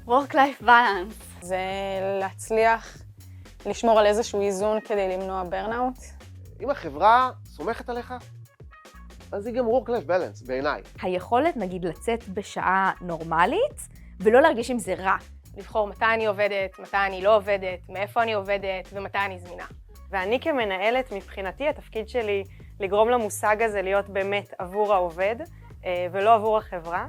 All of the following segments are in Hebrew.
Work-life balance. זה להצליח לשמור על איזשהו איזון כדי למנוע ברנאוט. אם החברה סומכת עליך, אז היא גם work-life balance בעיניי. היכולת, נגיד, לצאת בשעה נורמלית, ולא להרגיש עם זה רע. לבחור מתי אני עובדת, מתי אני לא עובדת, מאיפה אני עובדת ומתי אני זמינה. ואני כמנהלת, מבחינתי, התפקיד שלי לגרום למושג הזה להיות באמת עבור העובד, ולא עבור החברה.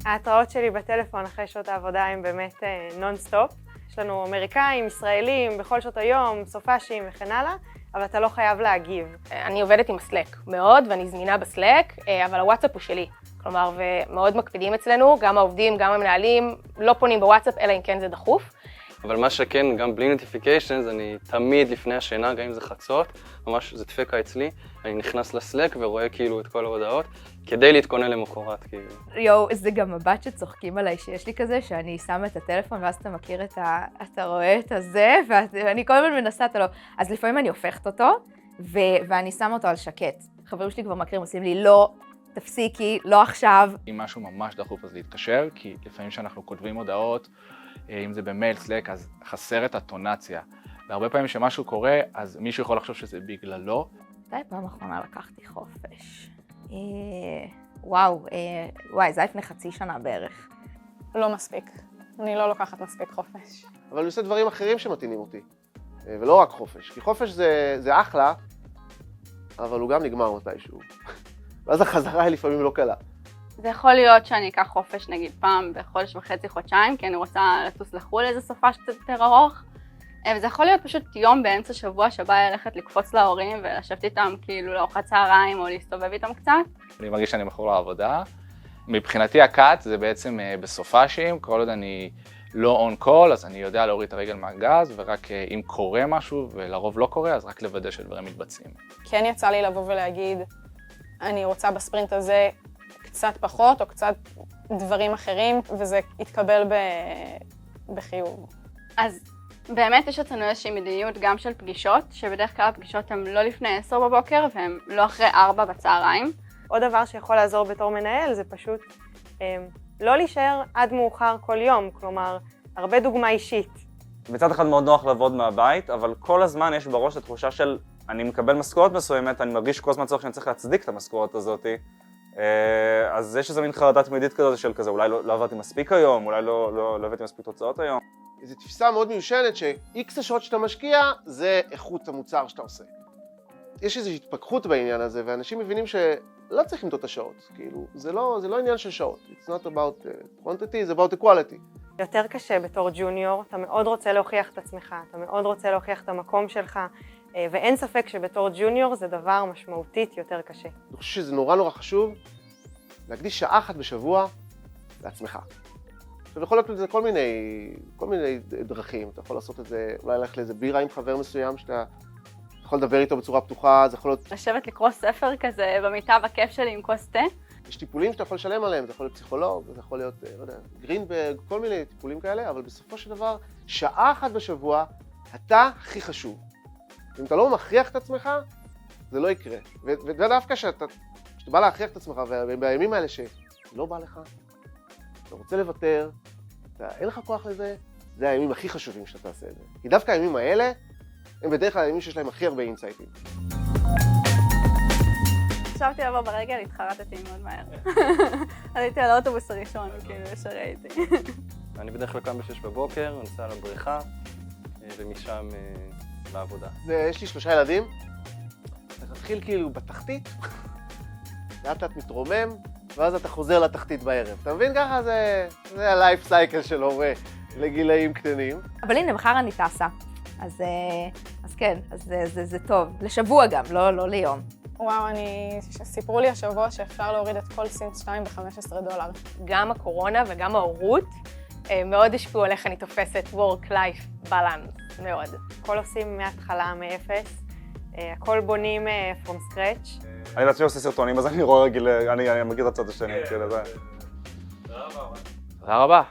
ההתראות שלי בטלפון אחרי שעות העבודה הן באמת נון-סטופ. יש לנו אמריקאים, ישראלים, בכל שעות היום, סופאשים וכן הלאה, אבל אתה לא חייב להגיב. אני עובדת עם הסלק מאוד, ואני זמינה בסלק, אבל הוואטסאפ הוא שלי. כלומר, ומאוד מקפידים אצלנו, גם העובדים, גם המנהלים, לא פונים בוואטסאפ, אלא אם כן זה דחוף. אבל מה שכן, גם בלי נוטיפיקיישנס, אני תמיד לפני השינה, גם אם זה חצות, ממש זה דפקה אצלי, אני נכנס לסלק ורואה כאילו את כל ההודעות, כדי להתכונן למחרת, כאילו. יואו, זה גם מבט שצוחקים עליי שיש לי כזה, שאני שמה את הטלפון, ואז אתה מכיר אתה רואה את הזה, ואני כל הזמן מנסה, אתה לא. אז לפעמים אני הופכת אותו, ואני שמה אותו על שקט. חברים שלי כבר מכירים, עושים לי, לא, תפסיקי, לא עכשיו. אם משהו ממש דחוף, אז להתקשר, כי לפעמים שאנחנו כותבים הודעות, אם זה במייל, סלק, אז חסר את הטונציה. והרבה פעמים שמשהו קורה, אז מישהו יכול לחשוב שזה בגללו. מתי פעם אחרונה לקחתי חופש? וואי, זה היה לפני חצי שנה בערך. לא מספיק. אני לא לוקחת מספיק חופש. אבל אני עושה דברים אחרים שמתאינים אותי, ולא רק חופש. כי חופש זה אחלה, אבל הוא גם נגמר מתישהו. ואז החזרה היא לפעמים לא קלה. זה יכול להיות שאני אקח חופש נגיד פעם בחודש וחצי, חודשיים, כי אני רוצה לטוס לחו"ל איזה סופה שקצת יותר ארוך. וזה יכול להיות פשוט יום באמצע שבוע שבא ללכת לקפוץ להורים ולשבת איתם כאילו לארוחת צהריים או להסתובב איתם קצת. אני מרגיש שאני מכור לעבודה. מבחינתי הקאט זה בעצם בסופאשים, כל עוד אני לא און קול, אז אני יודע להוריד את הרגל מהגז, ורק אם קורה משהו, ולרוב לא קורה, אז רק לוודא שדברים מתבצעים. כן יצא לי לבוא ולהגיד, אני רוצה בספרינט הזה קצת פחות או קצת דברים אחרים, וזה יתקבל בחיוב. אז באמת יש אצלנו איזושהי מדיניות גם של פגישות, שבדרך כלל הפגישות הן לא לפני 10 בבוקר והן לא אחרי 4 בצהריים. עוד דבר שיכול לעזור בתור מנהל זה פשוט לא להישאר עד מאוחר כל יום, כלומר, הרבה דוגמה אישית. מצד אחד מאוד נוח לעבוד מהבית, אבל כל הזמן יש בראש התחושה של אני מקבל משכורת מסוימת, אני מרגיש כל הזמן צורך שאני צריך להצדיק את המשכורת הזאת. אז יש איזו מין חרדה תמידית כזאת של כזה, אולי לא עבדתי מספיק היום, אולי לא הבאתי מספיק תוצאות היום. זו תפיסה מאוד מיושנת ש-X השעות שאתה משקיע זה איכות המוצר שאתה עושה. יש איזו התפכחות בעניין הזה, ואנשים מבינים שלא צריך למדוד את השעות. כאילו, זה לא עניין של שעות. It's not about quantity, it's about equality. יותר קשה בתור ג'וניור, אתה מאוד רוצה להוכיח את עצמך, אתה מאוד רוצה להוכיח את המקום שלך, ואין ספק שבתור ג'וניור זה דבר משמעותית יותר קשה. אני חושב שזה נורא חשוב להקדיש שעה אחת בשבוע לעצמך. עכשיו יכול להיות לזה כל מיני דרכים, אתה יכול לעשות את זה, אולי ללכת לאיזה בירה עם חבר מסוים שאתה יכול לדבר איתו בצורה פתוחה, זה יכול להיות... לשבת לקרוא ספר כזה במיטה בכיף שלי עם כוס תה. יש טיפולים שאתה יכול לשלם עליהם, זה יכול להיות פסיכולוג, זה יכול להיות, לא יודע, גרינברג, כל מיני טיפולים כאלה, אבל בסופו של דבר, שעה אחת בשבוע, אתה הכי חשוב. אם אתה לא מכריח את עצמך, זה לא יקרה. ודווקא שאתה בא להכריח את עצמך, ובימים האלה שלא בא לך, אתה רוצה לוותר, אין לך כוח לזה, זה הימים הכי חשובים שאתה תעשה את זה. כי דווקא הימים האלה, הם בדרך כלל הימים שיש להם הכי הרבה אינסייטים. חשבתי לבוא ברגל, התחרטתי מאוד מהר. עליתי על האוטובוס הראשון, כאילו, שראיתי. אני בדרך כלל קם ב-6 בבוקר, אני נוסע לבריכה, ומשם לעבודה. יש לי 3 ילדים, אתה תתחיל כאילו בתחתית, לאט לאט מתרומם, ואז אתה חוזר לתחתית בערב. אתה מבין ככה? זה ה-life cycle של הורה לגילאים קטנים. אבל הנה, מחר אני טסה. אז כן, זה טוב. לשבוע גם, לא ליום. וואו, סיפרו לי השבוע שאפשר להוריד את כל סינט 2 ב$15. גם הקורונה וגם ההורות מאוד השפיעו על איך אני תופסת work-life balance, מאוד. הכל עושים מההתחלה, מאפס, הכל בונים from scratch. אני בעצמי עושה סרטונים, אז אני רואה רגיל, אני מכיר את הצד השני. תודה רבה. תודה רבה.